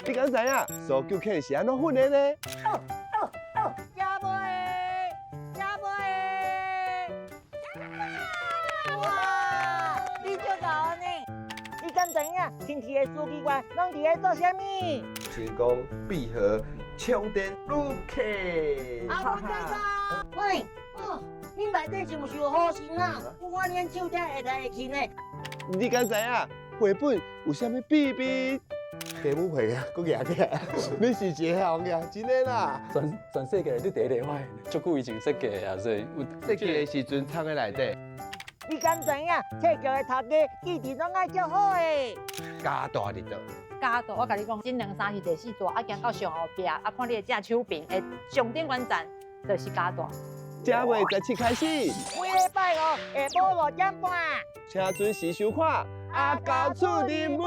你敢知影搜救犬是安怎训练呢？加妹，加妹，哇！你足够安尼，你敢知影身体的书记官拢伫咧做啥物？成功闭合充电入客。啊，我知道。喂，你内底是毋是有好心啊？我连手才会来会去呢。你敢知影绘本有啥物秘密？家母会啊，佫举起来。你是一个行家，真的啦。全世界你第一个发现，足久以前设计的啊，所以设计的时阵藏在内底。你敢知影册局的头家记忆拢爱足好的？加大力道。加大，我甲你讲，前两三是第四座，行到上后壁，看你的正手边的上顶观站，就是加大。正月17开始，每礼拜五下晡5点半。请准时收看《阿高出任务》。